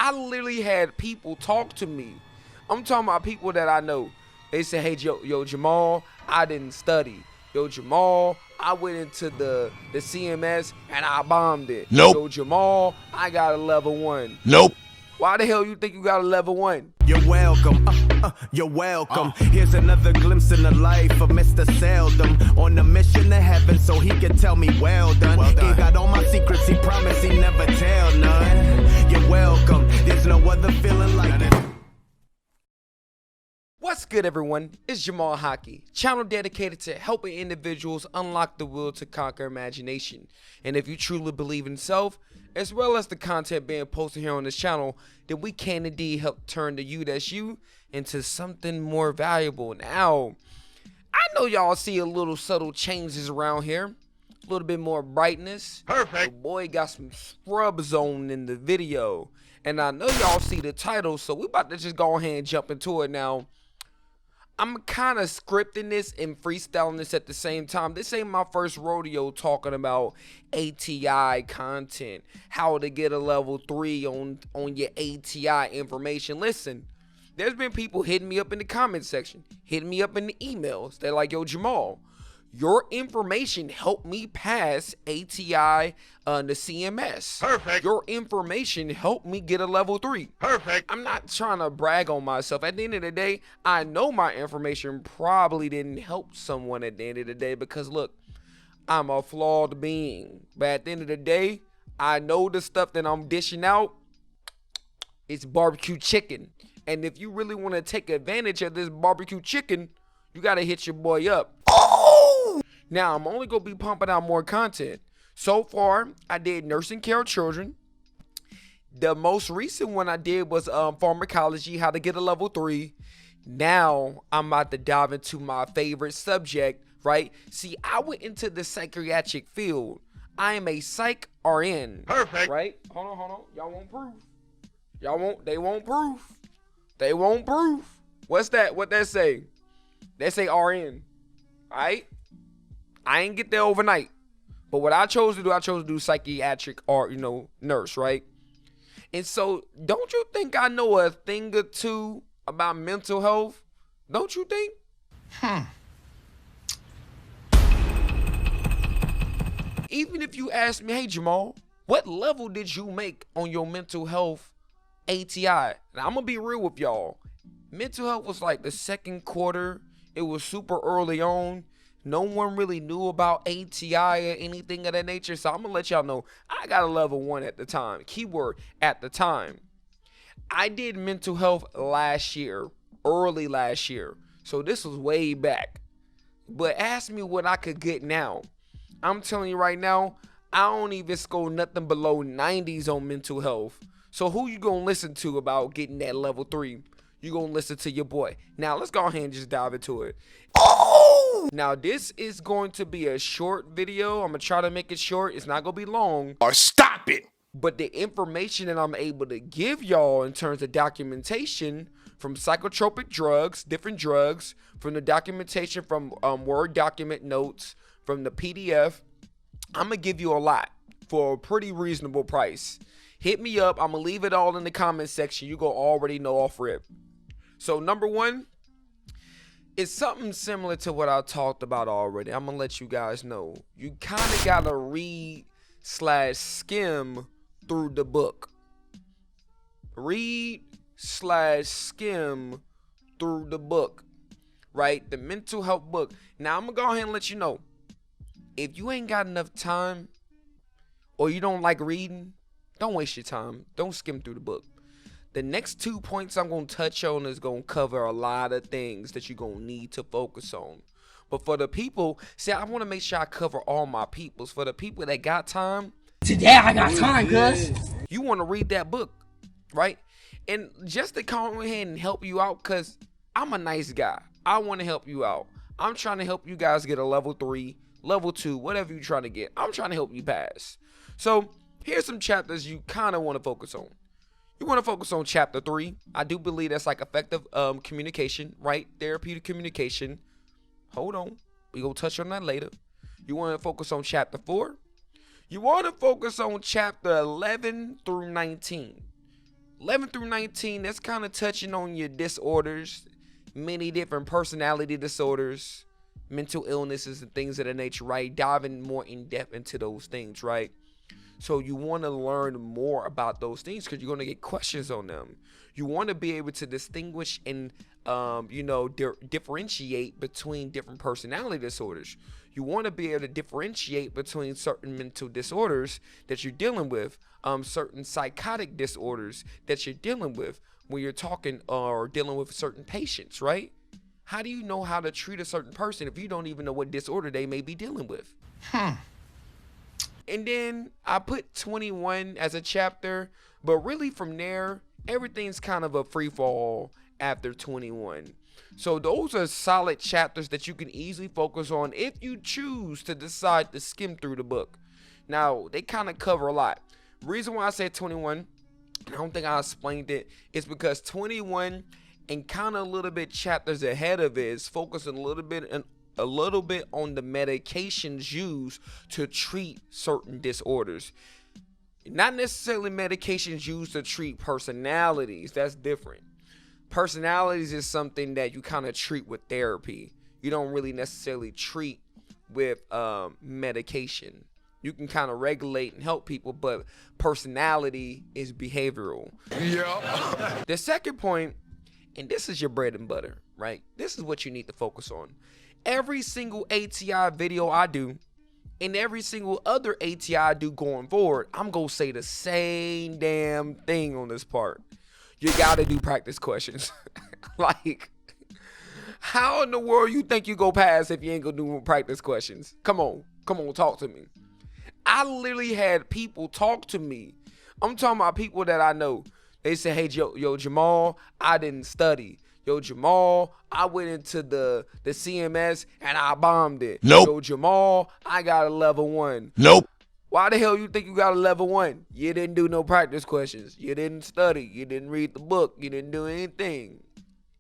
I literally had people talk to me. I'm talking about people that I know. They say, hey, yo, Jamal, I didn't study. Yo, Jamal, I went into the CMS and I bombed it. Nope. Yo, Jamal, I got a level 1. Nope. Why the hell you think you got a level 1? You're welcome, you're welcome. Here's another glimpse in the life of Mr. Seldom. On a mission to heaven so he can tell me well done. He got all my secrets, he promised he never tell none. You're welcome, there's no other feeling like it. What's good, everyone? It's Jamal Haki, channel dedicated to helping individuals unlock the will to conquer imagination. And if you truly believe in self, as well as the content being posted here on this channel, then we can indeed help turn the you that's you into something more valuable. Now, I know y'all see a little subtle changes around here, a little bit more brightness. Perfect. The boy got some scrubs on in the video, and I know y'all see the title, so we about to just go ahead and jump into it now. I'm kind of scripting this and freestyling this at the same time. This ain't my first rodeo talking about ATI content, how to get a level 3 on your ATI information. Listen, there's been people hitting me up in the comment section, hitting me up in the emails. They're like, yo, Jamal, your information helped me pass ATI the CMS. Perfect. Your information helped me get a level 3. Perfect. I'm not trying to brag on myself. At the end of the day, I know my information probably didn't help someone at the end of the day because, look, I'm a flawed being. But at the end of the day, I know the stuff that I'm dishing out, it's barbecue chicken. And if you really want to take advantage of this barbecue chicken, you got to hit your boy up. Now, I'm only going to be pumping out more content. So far, I did nursing care of children. The most recent one I did was pharmacology, how to get a level 3. Now, I'm about to dive into my favorite subject, right? See, I went into the psychiatric field. I am a psych RN. Perfect. Right? Hold on. Y'all won't prove. They won't prove. They won't prove. What's that? What that say? They say RN. All right? I ain't get there overnight. But what I chose to do psychiatric or, nurse, right? And so, don't you think I know a thing or two about mental health? Don't you think? Even if you ask me, hey, Jamal, what level did you make on your mental health ATI? Now, I'm going to be real with y'all. Mental health was like the second quarter. It was super early on. No one really knew about ATI or anything of that nature. So I'm going to let y'all know I got a level 1 at the time. Keyword, at the time. I did mental health last year, early last year. So this was way back. But ask me what I could get now. I'm telling you right now, I don't even score nothing below 90s on mental health. So who you going to listen to about getting that level 3? You going to listen to your boy. Now let's go ahead and just dive into it. Now, this is going to be a short video. I'm going to try to make it short. It's not going to be long. Or stop it. But the information that I'm able to give y'all in terms of documentation from psychotropic drugs, different drugs, from the documentation from Word document notes, from the PDF, I'm going to give you a lot for a pretty reasonable price. Hit me up. I'm going to leave it all in the comment section. You go already know off rip. So, number 1. It's something similar to what I talked about already. I'm going to let you guys know. You kind of got to read/skim through the book. Read/skim through the book. Right? The mental health book. Now, I'm going to go ahead and let you know. If you ain't got enough time or you don't like reading, don't waste your time. Don't skim through the book. The next 2 points I'm going to touch on is going to cover a lot of things that you're going to need to focus on. But for the people, see, I want to make sure I cover all my peoples. For the people that got time. Today I got time, cuz. You want to read that book, right? And just to come ahead and help you out, because I'm a nice guy. I want to help you out. I'm trying to help you guys get a level 3, level 2, whatever you're trying to get. I'm trying to help you pass. So here's some chapters you kind of want to focus on. You want to focus on chapter 3. I do believe that's like effective communication, right? Therapeutic communication. Hold on. We're going to touch on that later. You want to focus on chapter 4. You want to focus on chapter 11 through 19. 11 through 19, that's kind of touching on your disorders, many different personality disorders, mental illnesses, and things of that nature, right? Diving more in depth into those things, right? So you want to learn more about those things because you're going to get questions on them. You want to be able to distinguish and, differentiate between different personality disorders. You want to be able to differentiate between certain mental disorders that you're dealing with, certain psychotic disorders that you're dealing with when you're talking or dealing with certain patients, right? How do you know how to treat a certain person if you don't even know what disorder they may be dealing with? And then I put 21 as a chapter, but really from there, everything's kind of a free fall after 21. So those are solid chapters that you can easily focus on if you choose to decide to skim through the book. Now, they kind of cover a lot. Reason why I said 21, I don't think I explained it, is because 21 and kind of a little bit chapters ahead of it is focusing a little bit on the medications used to treat certain disorders. Not necessarily medications used to treat personalities. That's different. Personalities is something that you kind of treat with therapy. You don't really necessarily treat with medication. You can kind of regulate and help people, but personality is behavioral. Yeah. The second point, and this is your bread and butter, right? This is what you need to focus on. Every single ATI video I do, and every single other ATI I do going forward, I'm going to say the same damn thing on this part. You got to do practice questions. Like, how in the world you think you go pass if you ain't going to do practice questions? Come on, talk to me. I literally had people talk to me. I'm talking about people that I know. They say, hey, yo, Jamal, I didn't study. Yo, Jamal, I went into the CMS and I bombed it. Nope. Yo, Jamal, I got a level 1. Nope. Why the hell you think you got a level 1? You didn't do no practice questions. You didn't study. You didn't read the book. You didn't do anything.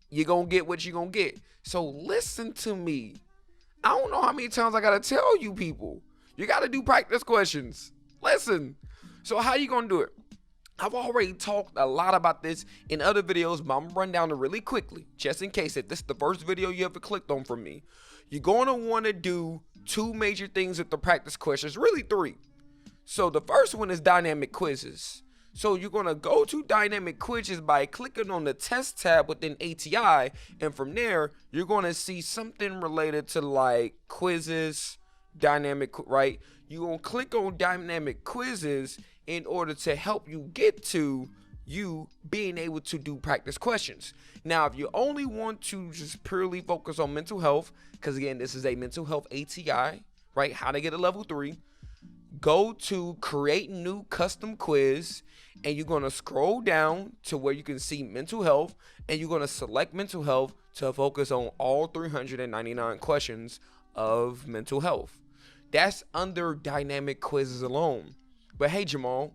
You're going to get what you're going to get. So listen to me. I don't know how many times I got to tell you people. You got to do practice questions. Listen. So how you going to do it? I've already talked a lot about this in other videos, but I'm going to run down it really quickly, just in case if this is the first video you ever clicked on from me. You're going to want to do 2 major things with the practice questions, really 3. So the first one is dynamic quizzes. So you're going to go to dynamic quizzes by clicking on the test tab within ATI, and from there, you're going to see something related to like quizzes, dynamic, right? You're going to click on dynamic quizzes in order to help you get to you being able to do practice questions. Now, if you only want to just purely focus on mental health, because again, this is a mental health ATI, right? How to get a level 3. Go to create new custom quiz, and you're going to scroll down to where you can see mental health, and you're going to select mental health to focus on all 399 questions of mental health. That's under dynamic quizzes alone. But hey, Jamal,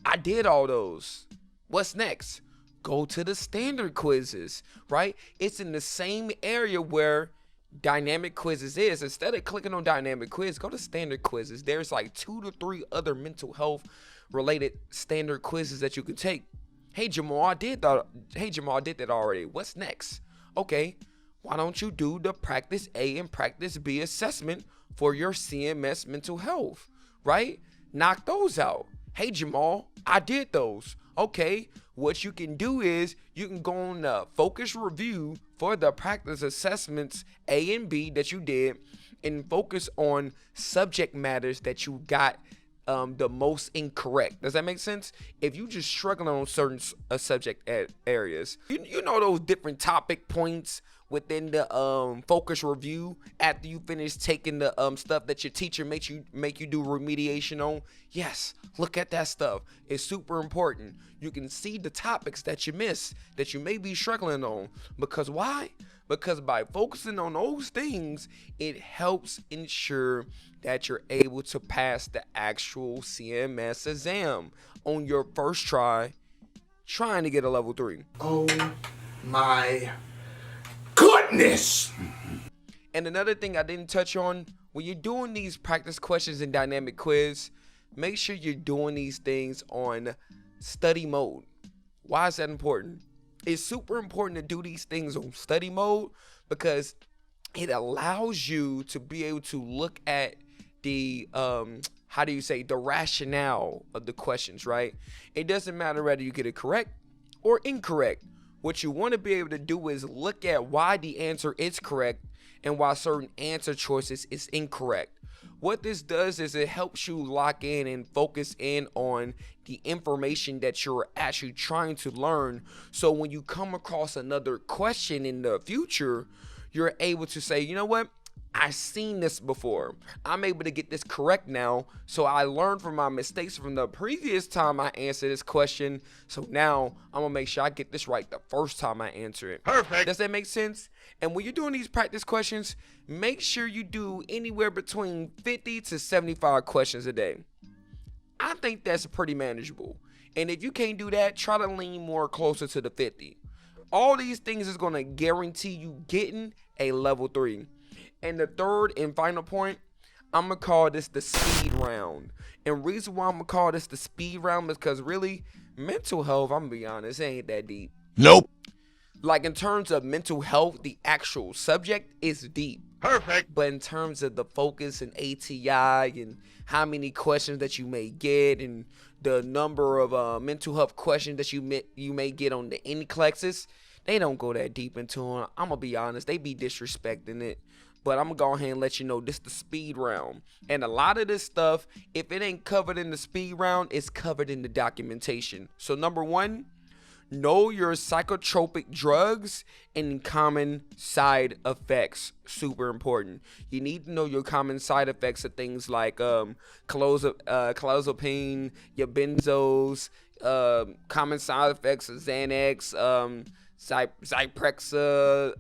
I did all those. What's next? Go to the standard quizzes, right? It's in the same area where dynamic quizzes is. Instead of clicking on dynamic quiz, go to standard quizzes. There's like 2 to 3 other mental health related standard quizzes that you can take. Hey, Jamal, I did that. Hey, Jamal, I did that already. What's next? Okay, why don't you do the practice A and practice B assessment for your CMS mental health, right? Knock those out. Hey, Jamal, I did those. Okay, what you can do is you can go on the focus review for the practice assessments A and B that you did and focus on subject matters that you got the most incorrect. Does that make sense? If you just struggling on certain subject areas, you know those different topic points within the focus review after you finish taking the stuff that your teacher make you do remediation on. Yes, look at that stuff. It's super important. You can see the topics that you miss, that you may be struggling on. Because why? Because by focusing on those things, it helps ensure that you're able to pass the actual CMS exam on your first try, trying to get a level 3. Oh my goodness! And another thing I didn't touch on, when you're doing these practice questions in dynamic quiz, make sure you're doing these things on study mode. Why is that important? It's super important to do these things on study mode because it allows you to be able to look at the the rationale of the questions, right? It doesn't matter whether you get it correct or incorrect. What you want to be able to do is look at why the answer is correct and why certain answer choices is incorrect. What this does is it helps you lock in and focus in on the information that you're actually trying to learn. So when you come across another question in the future, you're able to say, you know what? I've seen this before. I'm able to get this correct now. So I learned from my mistakes from the previous time I answered this question. So now I'm going to make sure I get this right the first time I answer it. Perfect. Does that make sense? And when you're doing these practice questions, make sure you do anywhere between 50 to 75 questions a day. I think that's pretty manageable. And if you can't do that, try to lean more closer to the 50. All these things is going to guarantee you getting a level 3. And the third and final point, I'm going to call this the speed round. And reason why I'm going to call this the speed round is because really, mental health, I'm going to be honest, it ain't that deep. Nope. Like in terms of mental health, the actual subject is deep. Perfect. But in terms of the focus and ATI and how many questions that you may get and the number of mental health questions that you may get on the NCLEXs, they don't go that deep into them. I'm going to be honest, they be disrespecting it. But I'm going to go ahead and let you know this is the speed round. And a lot of this stuff, if it ain't covered in the speed round, it's covered in the documentation. So number 1, know your psychotropic drugs and common side effects. Super important. You need to know your common side effects of things like clozapine, your benzos, common side effects of Xanax, Zyprexa,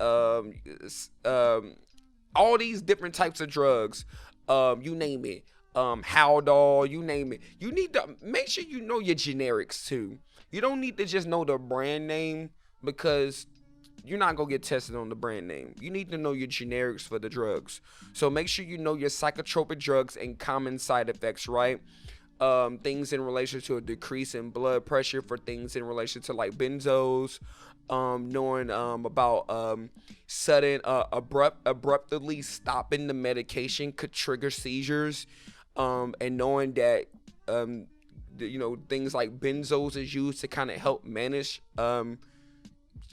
all these different types of drugs, you name it, Haldol, you name it. You need to make sure you know your generics too. You don't need to just know the brand name because you're not going to get tested on the brand name. You need to know your generics for the drugs. So make sure you know your psychotropic drugs and common side effects, right? Things in relation to a decrease in blood pressure for things in relation to like benzos, knowing about sudden abruptly stopping the medication could trigger seizures, and knowing that things like benzos is used to kind of help manage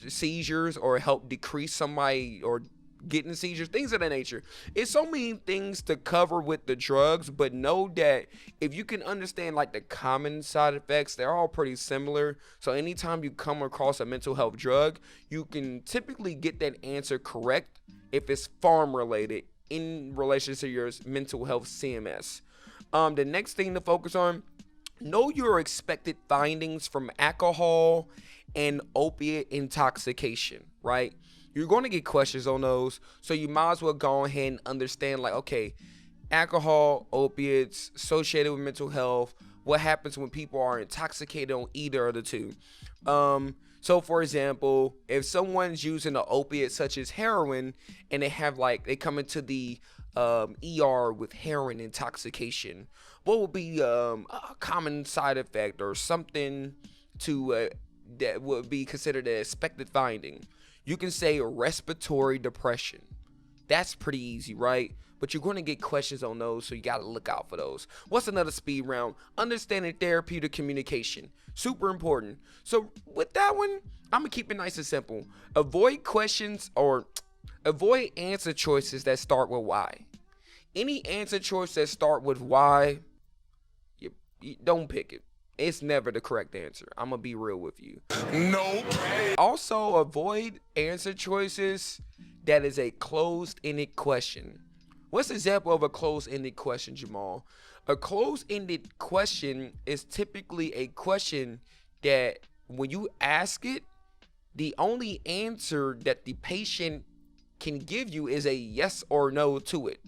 seizures or help decrease somebody or getting seizures, things of that nature. It's so many things to cover with the drugs, but know that if you can understand like the common side effects, they're all pretty similar. So anytime you come across a mental health drug, you can typically get that answer correct if it's farm related in relation to your mental health CMS. The next thing to focus on, know your expected findings from alcohol and opiate intoxication, right? You're going to get questions on those, so you might as well go ahead and understand, like, okay, alcohol, opiates, associated with mental health, what happens when people are intoxicated on either of the two. So, for example, if someone's using an opiate such as heroin, and they come into the ER with heroin intoxication, what would be a common side effect or something that would be considered an expected finding? You can say respiratory depression. That's pretty easy, right? But you're going to get questions on those, so you got to look out for those. What's another speed round? Understanding therapeutic communication. Super important. So with that one, I'm going to keep it nice and simple. Avoid answer choices that start with why. Any answer choice that start with why, you don't pick it. It's never the correct answer. I'm going to be real with you. Nope. Also, avoid answer choices that is a closed-ended question. What's the example of a closed-ended question, Jamal? A closed-ended question is typically a question that when you ask it, the only answer that the patient can give you is a yes or no to it.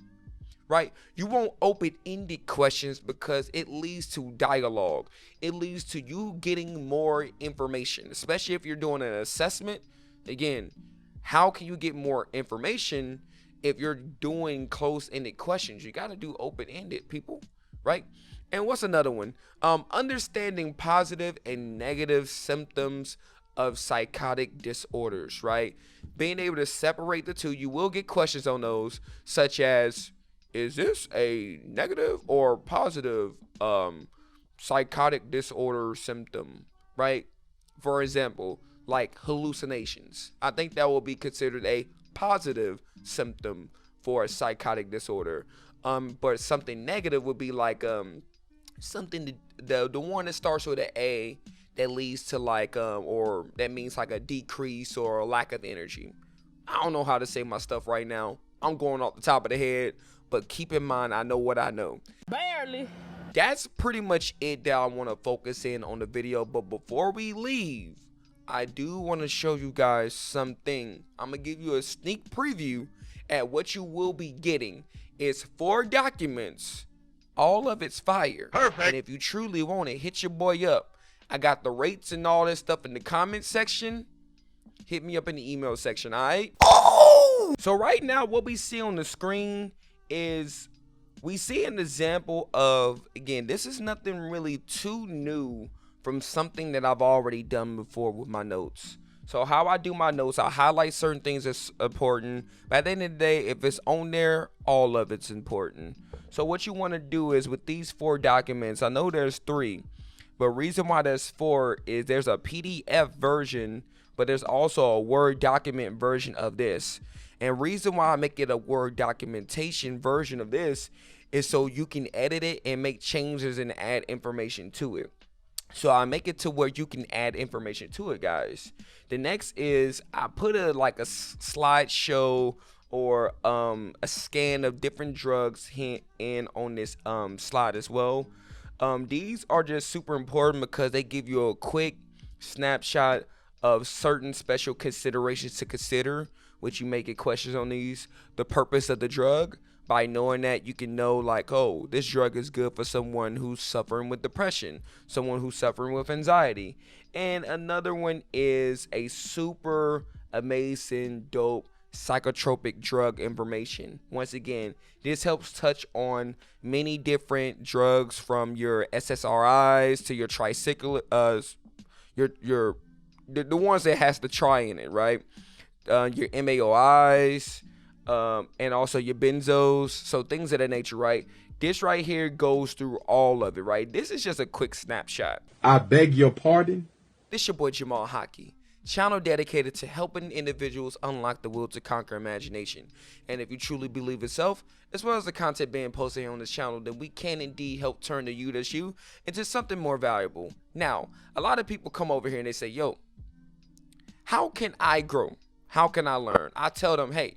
Right? You want open-ended questions because it leads to dialogue. It leads to you getting more information, especially if you're doing an assessment. Again, how can you get more information if you're doing closed-ended questions? You got to do open-ended, people, right? And what's another one? Understanding positive and negative symptoms of psychotic disorders, right? Being able to separate the two. You will get questions on those, such as, is this a negative or positive psychotic disorder symptom, right? For example, like hallucinations. I think that will be considered a positive symptom for a psychotic disorder. But something negative would be like something the one that starts with an A that leads to like or that means like a decrease or a lack of energy. I don't know how to say my stuff right now. I'm going off the top of the head, but keep in mind I know what I know. Barely. That's pretty much it that I want to focus in on the video. But before we leave, I do want to show you guys something. I'm gonna give you a sneak preview at what you will be getting. It's 4 documents. All of it's fire. Perfect. And if you truly want it, hit your boy up. I got the rates and all that stuff in the comment section. Hit me up in the email section, alright? Oh! So right now, what we see on the screen is we see an example of, again, this is nothing really too new from something that I've already done before with my notes. So how I do my notes, I highlight certain things that's important. But at the end of the day, if it's on there, all of it's important. So what you want to do is with these 4 documents, I know there's 3, but reason why there's 4 is there's a PDF version, but there's also a Word document version of this. And reason why I make it a Word documentation version of this is so you can edit it and make changes and add information to it. So I make it to where you can add information to it, guys. The next is I put a slideshow or a scan of different drugs in on this slide as well. These are just super important because they give you a quick snapshot of certain special considerations to consider, which you may get questions on these. The purpose of the drug. By knowing that, you can know like, oh, this drug is good for someone who's suffering with depression, someone who's suffering with anxiety. And another one is a super amazing, dope psychotropic drug information. Once again, this helps touch on many different drugs from your SSRIs to your tricycle, the ones that has the tri in it, right? Your MAOIs. And also your benzos, so things of that nature, right? This right here goes through all of it, right? This is just a quick snapshot. I beg your pardon? This your boy Jamal Haki, channel dedicated to helping individuals unlock the will to conquer imagination. And if you truly believe in self, as well as the content being posted here on this channel, then we can indeed help turn the you that's you into something more valuable. Now, a lot of people come over here and they say, yo, how can I grow? How can I learn? I tell them, hey,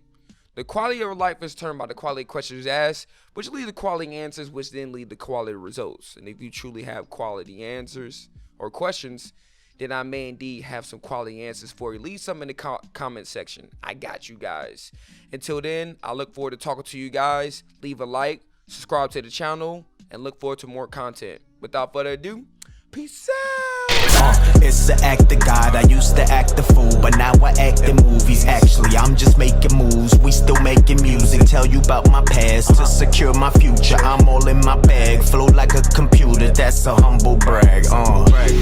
the quality of life is determined by the quality of questions asked, which lead to quality answers, which then lead to quality results. And if you truly have quality answers or questions, then I may indeed have some quality answers for you. Leave some in the comment section. I got you guys. Until then, I look forward to talking to you guys. Leave a like, subscribe to the channel, and look forward to more content. Without further ado, peace out. It's the act of God. I used to act the fool, but now I act in movies. Actually, I'm just making moves. We still making music. Tell you about my past to secure my future. I'm all in my bag. Flow like a computer. That's a humble brag.